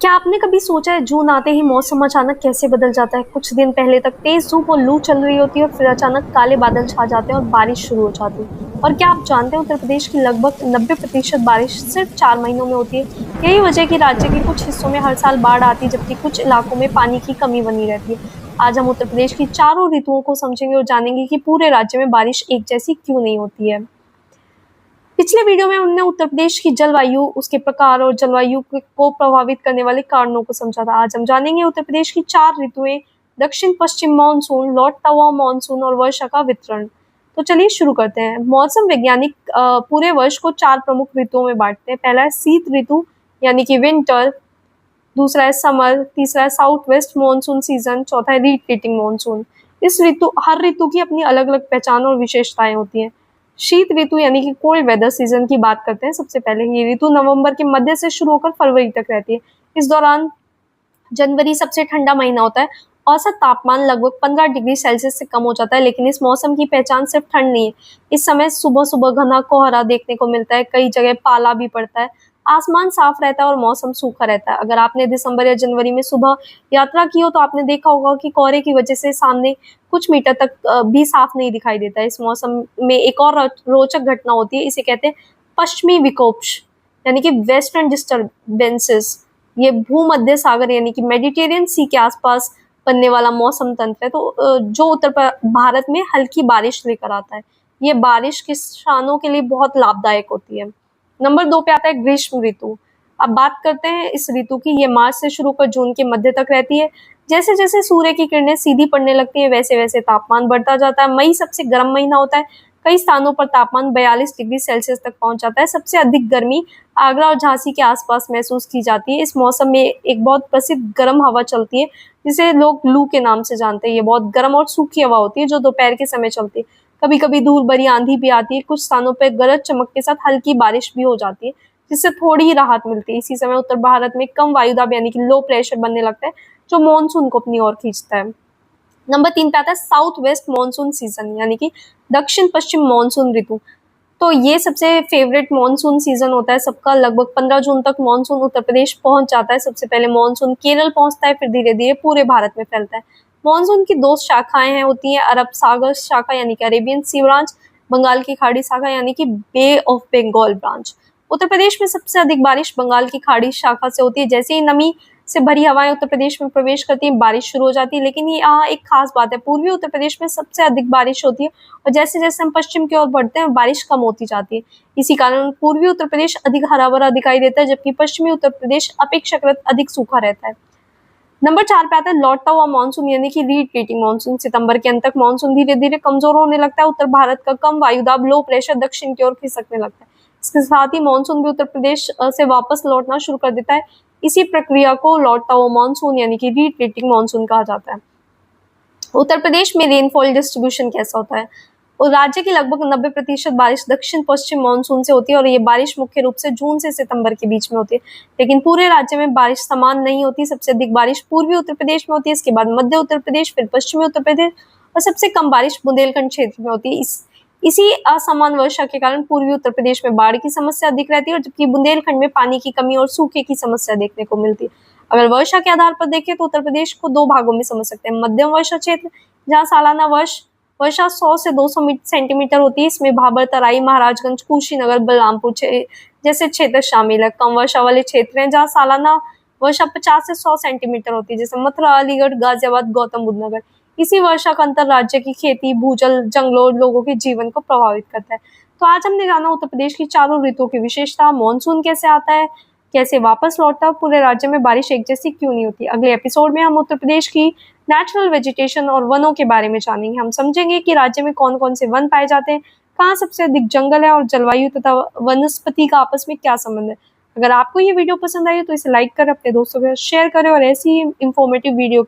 क्या आपने कभी सोचा है जून आते ही मौसम अचानक कैसे बदल जाता है? कुछ दिन पहले तक तेज धूप और लू चल रही होती है और फिर अचानक काले बादल छा जाते हैं और बारिश शुरू हो जाती है। और क्या आप जानते हैं उत्तर प्रदेश की लगभग 90% बारिश सिर्फ 4 महीनों में होती है। यही वजह है कि राज्य के कुछ हिस्सों में हर साल बाढ़ आती है जबकि कुछ इलाकों में पानी की कमी बनी रहती है। आज हम उत्तर प्रदेश की चारों ऋतुओं को समझेंगे और जानेंगे कि पूरे राज्य में बारिश एक जैसी क्यों नहीं होती है। पिछले वीडियो में हमने उत्तर प्रदेश की जलवायु, उसके प्रकार और जलवायु को प्रभावित करने वाले कारणों को समझा था। आज हम जानेंगे उत्तर प्रदेश की 4 ऋतुएं, दक्षिण पश्चिम मानसून, लौटता हुआ मानसून और वर्षा का वितरण। तो चलिए शुरू करते हैं। मौसम वैज्ञानिक पूरे वर्ष को 4 प्रमुख ऋतुओं में बांटते हैं। पहला है शीत ऋतु यानी कि विंटर, दूसरा है समर, तीसरा है साउथ वेस्ट मानसून सीजन, चौथा है रिपीटिंग मानसून। हर ऋतु की अपनी अलग अलग पहचान और विशेषताएं होती हैं। शीत ऋतु यानी कि कोल्ड वेदर सीजन की बात करते हैं। सबसे पहले ये ऋतु नवंबर के मध्य से शुरू होकर फरवरी तक रहती है। इस दौरान जनवरी सबसे ठंडा महीना होता है। औसत तापमान लगभग 15 डिग्री सेल्सियस से कम हो जाता है, लेकिन इस मौसम की पहचान सिर्फ ठंड नहीं है। इस समय सुबह सुबह घना कोहरा देखने को मिलता है, कई जगह पाला भी पड़ता है, आसमान साफ रहता है और मौसम सूखा रहता है। अगर आपने दिसंबर या जनवरी में सुबह यात्रा की हो तो आपने देखा होगा कि कोहरे की वजह से सामने कुछ मीटर तक भी साफ नहीं दिखाई देता है। इस मौसम में एक और रोचक घटना होती है, इसे कहते हैं पश्चिमी विक्षोभ यानी कि वेस्टर्न डिस्टर्बेंसेस। ये भूमध्य सागर यानी कि मेडिटेरियन सी के आसपास बनने वाला मौसम तंत्र है, तो जो भारत में हल्की बारिश लेकर आता है। ये बारिश किसानों के लिए बहुत लाभदायक होती है। नंबर 2 पे आता है ग्रीष्म ऋतु। अब बात करते हैं इस ऋतु की। ये मार्च से शुरू कर जून के मध्य तक रहती है। जैसे जैसे सूर्य की किरणें सीधी पड़ने लगती है वैसे वैसे तापमान बढ़ता जाता है। मई सबसे गर्म महीना होता है। कई स्थानों पर तापमान 42 डिग्री सेल्सियस तक पहुंच जाता है। सबसे अधिक गर्मी आगरा और झांसी के आसपास महसूस की जाती है। इस मौसम में एक बहुत प्रसिद्ध गर्म हवा चलती है जिसे लोग लू के नाम से जानते हैं। ये बहुत गर्म और सूखी हवा होती है जो दोपहर के समय चलती है। कभी कभी धूल भरी आंधी भी आती है। कुछ स्थानों पर गरज चमक के साथ हल्की बारिश भी हो जाती है जिससे थोड़ी ही राहत मिलती है। इसी समय उत्तर भारत में कम वायुदाब यानी कि लो प्रेशर बनने लगता है जो मानसून को अपनी ओर खींचता है। नंबर 3 पे आता है साउथ वेस्ट मानसून सीजन यानी कि दक्षिण पश्चिम मानसून ऋतु। तो ये सबसे फेवरेट मानसून सीजन होता है सबका। लगभग 15 जून तक मानसून उत्तर प्रदेश पहुंच जाता है। सबसे पहले मानसून केरल पहुंचता है, फिर धीरे धीरे पूरे भारत में फैलता है। मानसून की 2 शाखाएं होती हैं, अरब सागर शाखा यानी कि अरेबियन सी ब्रांच, बंगाल की खाड़ी शाखा यानी कि बे ऑफ बंगाल ब्रांच। उत्तर प्रदेश में सबसे अधिक बारिश बंगाल की खाड़ी शाखा से होती है। जैसे ही नमी से भरी हवाएं उत्तर प्रदेश में प्रवेश करती हैं बारिश शुरू हो जाती है। लेकिन ये यहाँ एक खास बात है, पूर्वी उत्तर प्रदेश में सबसे अधिक बारिश होती है और जैसे जैसे हम पश्चिम की ओर बढ़ते हैं बारिश कम होती जाती है। इसी कारण पूर्वी उत्तर प्रदेश अधिक हरा भरा दिखाई देता है जबकि पश्चिमी उत्तर प्रदेश अपेक्षाकृत अधिक सूखा रहता है। नंबर 4 पे आता है लौटता हुआ मानसून यानी कि रिट्रीटिंग मानसून। सितंबर के अंत तक मानसून धीरे धीरे कमजोर होने लगता है। उत्तर भारत का कम वायुदाब लो प्रेशर दक्षिण की ओर खिसकने लगता है। इसके साथ ही मानसून भी उत्तर प्रदेश से वापस लौटना शुरू कर देता है। इसी प्रक्रिया को लौटता हुआ मानसून यानी कि रिट्रीटिंग मानसून कहा जाता है। उत्तर प्रदेश में रेनफॉल डिस्ट्रीब्यूशन कैसा होता है? और राज्य की लगभग 90% बारिश दक्षिण पश्चिम मानसून से होती है और ये बारिश मुख्य रूप से जून से सितंबर के बीच में होती है। लेकिन पूरे राज्य में बारिश समान नहीं होती। सबसे अधिक बारिश पूर्वी उत्तर प्रदेश में होती है, इसके बाद मध्य उत्तर प्रदेश, फिर पश्चिमी उत्तर प्रदेश और सबसे कम बारिश बुंदेलखंड क्षेत्र में होती है। इसी असमान वर्षा के कारण पूर्वी उत्तर प्रदेश में बाढ़ की समस्या अधिक रहती है और जबकि बुंदेलखंड में पानी की कमी और सूखे की समस्या देखने को मिलती है। अगर वर्षा के आधार पर देखें तो उत्तर प्रदेश को 2 भागों में समझ सकते हैं। मध्यम वर्षा क्षेत्र जहाँ सालाना वर्षा 100 से 200 सेंटीमीटर होती है। इसमें भाबर, तराई, महाराजगंज, कुशीनगर, बलरामपुर जैसे क्षेत्र शामिल है। कम वर्षा वाले क्षेत्र हैं जहाँ सालाना वर्षा 50 से 100 सेंटीमीटर होती है, जैसे मथुरा, अलीगढ़, गाजियाबाद, गौतम बुद्ध नगर। इसी वर्षा का अंतर राज्य की खेती, भूजल, जंगलों, लोगों के जीवन को प्रभावित करता है। तो आज हमने जाना उत्तर प्रदेश की चारों ऋतुओं की विशेषता, मानसून कैसे आता है, कैसे वापस लौटता है, पूरे राज्य में बारिश एक जैसी क्यों नहीं होती। अगले एपिसोड में हम उत्तर प्रदेश की नेचुरल वेजिटेशन और वनों के बारे में जानेंगे। हम समझेंगे कि राज्य में कौन कौन से वन पाए जाते हैं, कहाँ सबसे अधिक जंगल है और जलवायु तथा वनस्पति का आपस में क्या संबंध है। अगर आपको ये वीडियो पसंद आई तो इसे लाइक करें, अपने दोस्तों के साथ शेयर करें और ऐसी इंफॉर्मेटिव वीडियो